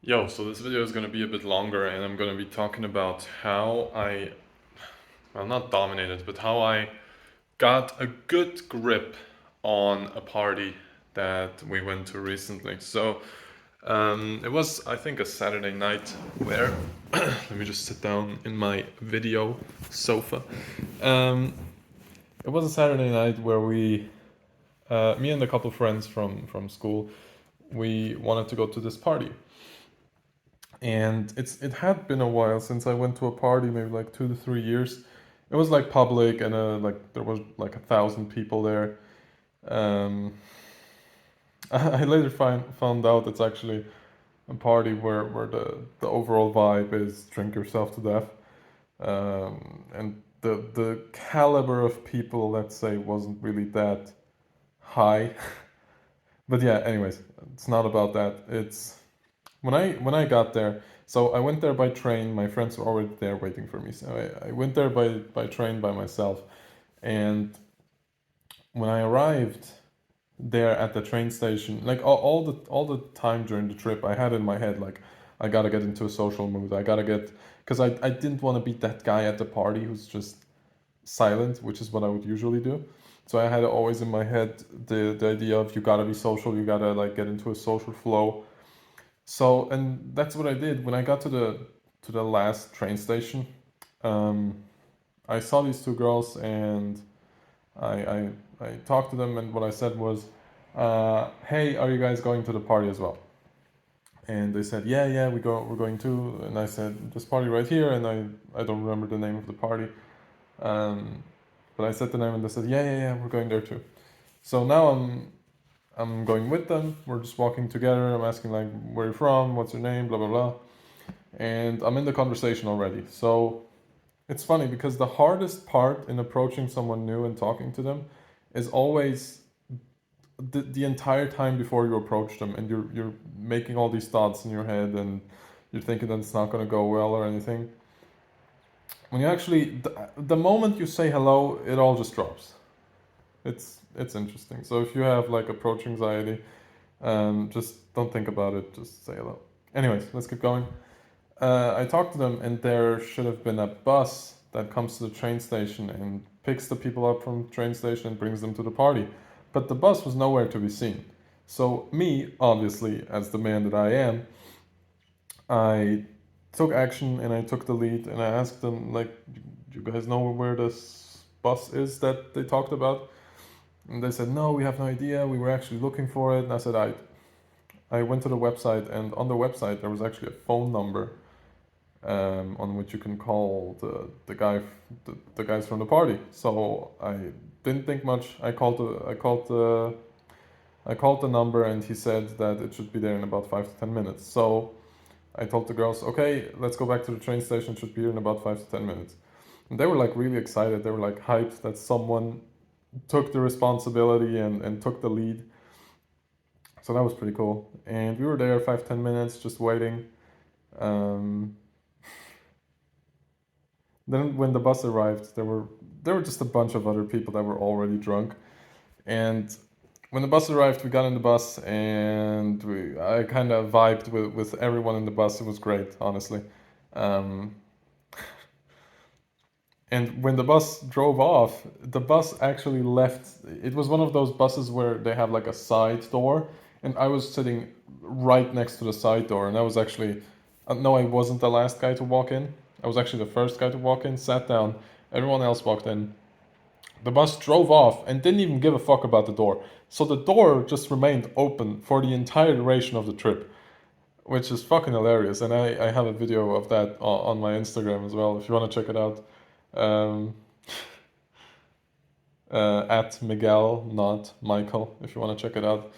Yo, so this video is going to be a bit longer and I'm going to be talking about how well, not dominated, but how I got a good grip on a party that we went to recently. It was, I think, a Saturday night where, let me just sit down in my video sofa. Um, it was a Saturday night where me and a couple friends from school, we wanted to go to this party. And it had been a while since I went to a party, maybe like 2 to 3 years. It was like public, and like there was like 1,000 people there. Um, I later found out it's actually a party where the overall vibe is drink yourself to death. And the caliber of people, let's say, wasn't really that high. But yeah, anyways, it's not about that. It's when I got there, so I went there by train. My friends were already there waiting for me. So I went there by train by myself. And when I arrived there at the train station, like all the time during the trip, I had in my head like I gotta get into a social mood. I gotta get because I didn't want to be that guy at the party who's just silent, which is what I would usually do. So I had always in my head the idea of you gotta be social, you gotta like get into a social flow. So, and that's what I did when I got to the last train station. Um, I saw these two girls and I, I I talked to them, and what I said was, "Hey, are you guys going to the party as well?" And they said, "Yeah, yeah, we're going to." And I said, "This party right here," and I don't remember the name of the party, um, but I said the name, and they said, "Yeah, yeah, yeah, we're going there too." So now I'm going with them. We're just walking together. I'm asking like, "Where are you from? What's your name?" Blah blah blah. And I'm in the conversation already. So it's funny because the hardest part in approaching someone new and talking to them is always the entire time before you approach them, and you're making all these thoughts in your head, and you're thinking that it's not going to go well or anything. When you actually the moment you say hello, it all just drops. It's interesting. So if you have like approach anxiety, just don't think about it. Just say hello. Anyways, let's keep going. I talked to them, and there should have been a bus that comes to the train station and picks the people up from the train station and brings them to the party. But the bus was nowhere to be seen. So, me, obviously, as the man that I am, I took action and I took the lead and I asked them, like, do you guys know where this bus is that they talked about? And they said, no, we have no idea. We were actually looking for it. And I said, I went to the website, and on the website, there was actually a phone number on which you can call the guys from the party. So I didn't think much. I called the number, and he said that it should be there in about 5 to 10 minutes. So I told the girls, okay, let's go back to the train station. It should be here in about 5 to 10 minutes. And they were like really excited. They were like hyped that someone took the responsibility and took the lead. So that was pretty cool. And we were there 5 to 10 minutes just waiting. Um, Then when the bus arrived, there were just a bunch of other people that were already drunk. And when the bus arrived, we got in the bus, and I kind of vibed with everyone in the bus. It was great, honestly. Um, and when the bus drove off, the bus actually left. It was one of those buses where they have like a side door, and I was sitting right next to the side door, and I was actually, no, I wasn't the last guy to walk in. I was actually the first guy to walk in, sat down, everyone else walked in. The bus drove off and didn't even give a fuck about the door. So the door just remained open for the entire duration of the trip, which is fucking hilarious. And I have a video of that on my Instagram as well, if you want to check it out. Um, at Miguel, not Michael, if you want to check it out.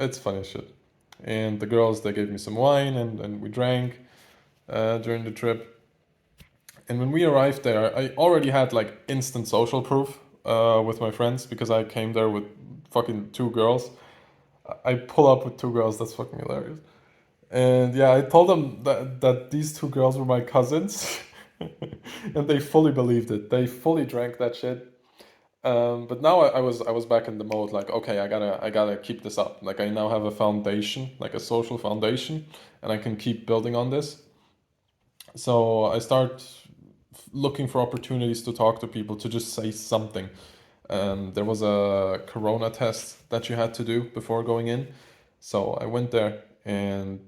It's funny as shit. And the girls, they gave me some wine, and we drank during the trip. And when we arrived there, I already had like instant social proof with my friends because I came there with fucking two girls. I pull up with two girls. That's fucking hilarious. And yeah, I told them that these two girls were my cousins, and they fully believed it. They fully drank that shit. But now I was back in the mode like, okay, I gotta keep this up. Like I now have a foundation, like a social foundation, and I can keep building on this. So I start looking for opportunities to talk to people, to just say something. There was a corona test that you had to do before going in. So I went there, and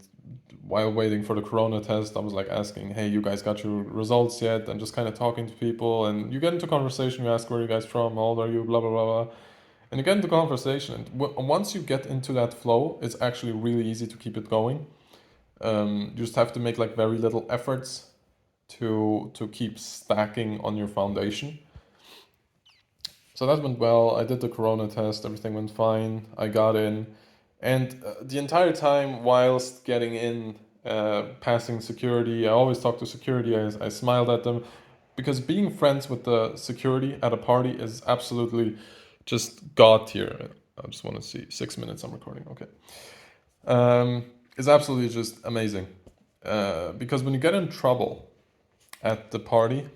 while waiting for the corona test, I was like asking, hey, you guys got your results yet? And just kind of talking to people. And you get into conversation, you ask, where are you guys from? How old are you? Blah, blah, blah, blah. And you get into conversation. And once you get into that flow, it's actually really easy to keep it going. You just have to make like very little efforts to keep stacking on your foundation. So that went well. I did the corona test, everything went fine. I got in, and the entire time whilst getting in, passing security, I always talked to security. I smiled at them because being friends with the security at a party is absolutely just god tier. I just want to see 6 minutes. I'm recording. Okay, it's absolutely just amazing because when you get in trouble at the party,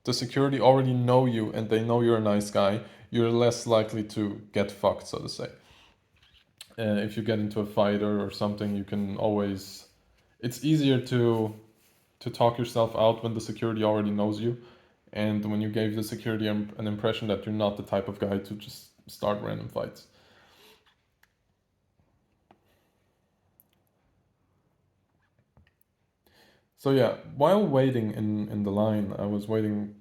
the security already know you and they know you're a nice guy. You're less likely to get fucked, so to say. If you get into a fight or something, you can always. It's easier to talk yourself out when the security already knows you, and when you gave the security an impression that you're not the type of guy to just start random fights. So yeah, while waiting in the line, I was waiting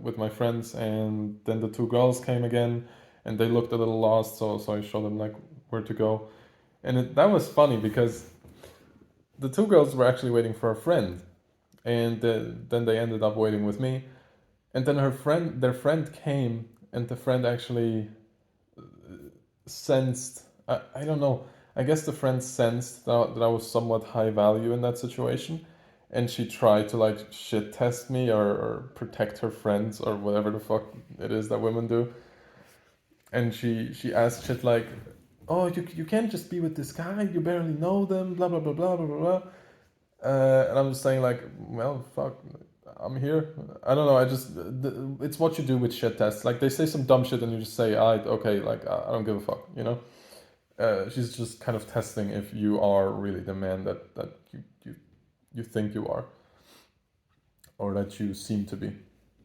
with my friends, and then the two girls came again, and they looked a little lost. So I showed them like where to go, and that was funny because the two girls were actually waiting for a friend, and then they ended up waiting with me, and then their friend came, and the friend actually sensed. I don't know. I guess the friend sensed that I was somewhat high value in that situation, and she tried to like shit test me or protect her friends or whatever the fuck it is that women do. And she asked shit like, "Oh, you can't just be with this guy. You barely know them. Blah blah blah blah blah blah blah." And I'm just saying like, well, fuck. I'm here. I don't know. It's what you do with shit tests. Like they say some dumb shit and you just say, "I okay." Like I don't give a fuck. You know. She's just kind of testing if you are really the man that you think you are, or that you seem to be.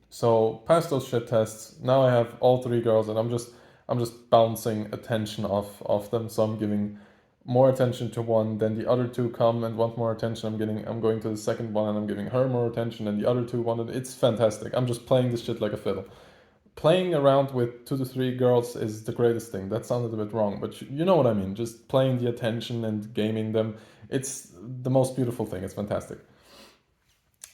So past those shit tests, now I have all three girls, and I'm just bouncing attention off them. So I'm giving more attention to one, then the other two come and want more attention. I'm going to the second one and I'm giving her more attention, and the other two wanted. It's fantastic. I'm just playing this shit like a fiddle. Playing around with 2 to 3 girls is the greatest thing. That sounded a bit wrong, but you know what I mean. Just playing the attention and gaming them. It's the most beautiful thing. It's fantastic.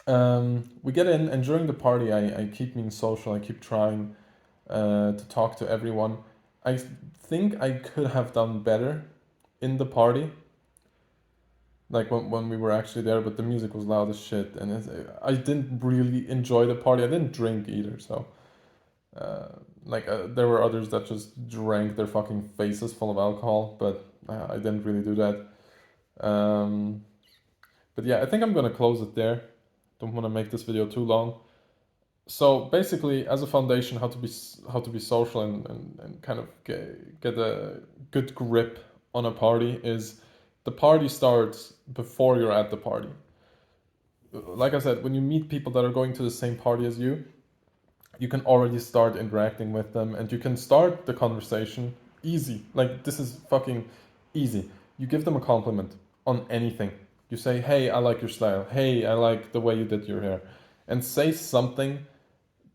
We get in, and during the party, I keep being social. I keep trying to talk to everyone. I think I could have done better in the party, like when we were actually there, but the music was loud as shit, and I didn't really enjoy the party. I didn't drink either, so there were others that just drank their fucking faces full of alcohol, but I didn't really do that. But yeah, I think I'm gonna close it there. Don't want to make this video too long. So basically, as a foundation, how to be social and kind of get a good grip on a party is the party starts before you're at the party. Like I said, when you meet people that are going to the same party as you can already start interacting with them, and you can start the conversation easy. Like this is fucking easy. You give them a compliment on anything. You say, "Hey, I like your style. Hey, I like the way you did your hair," and say something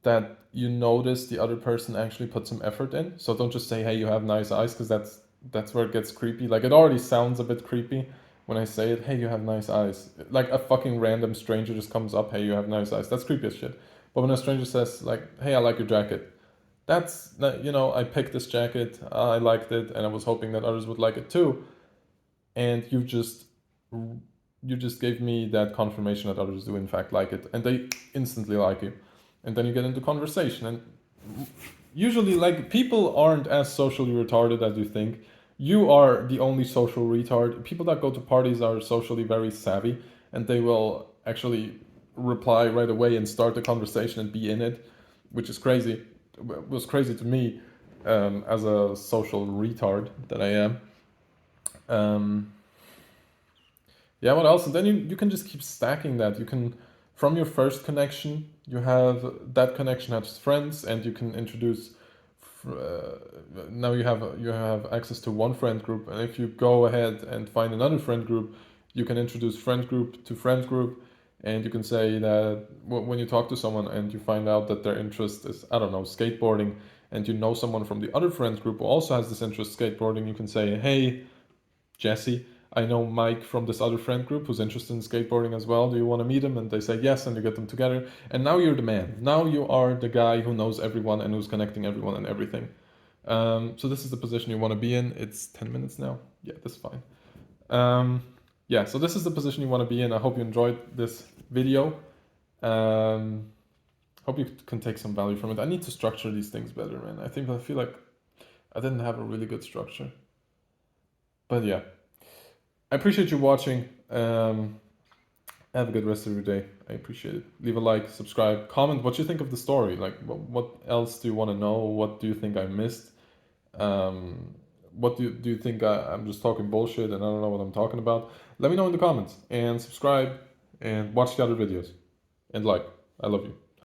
that you notice the other person actually put some effort in. So don't just say, "Hey, you have nice eyes," because that's where it gets creepy. Like it already sounds a bit creepy when I say it. "Hey, you have nice eyes." Like a fucking random stranger just comes up, "Hey, you have nice eyes." That's creepy as shit. But when a stranger says like, "Hey, I like your jacket," that's I picked this jacket, I liked it, and I was hoping that others would like it too. And you just gave me that confirmation that others do in fact like it, and they instantly like you, and then you get into conversation, and usually like people aren't as socially retarded as you think. You are the only social retard. People that go to parties are socially very savvy, and they will actually reply right away and start the conversation and be in it, which is crazy. was crazy to me, as a social retard that I am. Yeah, what else? And then you can just keep stacking that. You can, from your first connection, you have that connection has friends, and you can introduce. Now you have access to one friend group, and if you go ahead and find another friend group, you can introduce friend group to friend group, and you can say that when you talk to someone and you find out that their interest is, I don't know, skateboarding, and you know someone from the other friend group who also has this interest skateboarding, you can say, hey, Jesse, I know Mike from this other friend group who's interested in skateboarding as well. Do you want to meet him? And they say yes, and you get them together. And now you're the man. Now you are the guy who knows everyone and who's connecting everyone and everything. So this is the position you want to be in. It's 10 minutes now. Yeah, that's fine. Yeah, so this is the position you want to be in. I hope you enjoyed this video. Hope you can take some value from it. I need to structure these things better, man. I feel like I didn't have a really good structure. But yeah, I appreciate you watching. Have a good rest of your day. I appreciate it. Leave a like, subscribe, comment what you think of the story. Like, what else do you want to know? What do you think I missed? What do you think I'm just talking bullshit and I don't know what I'm talking about? Let me know in the comments, and subscribe and watch the other videos and like. I love you.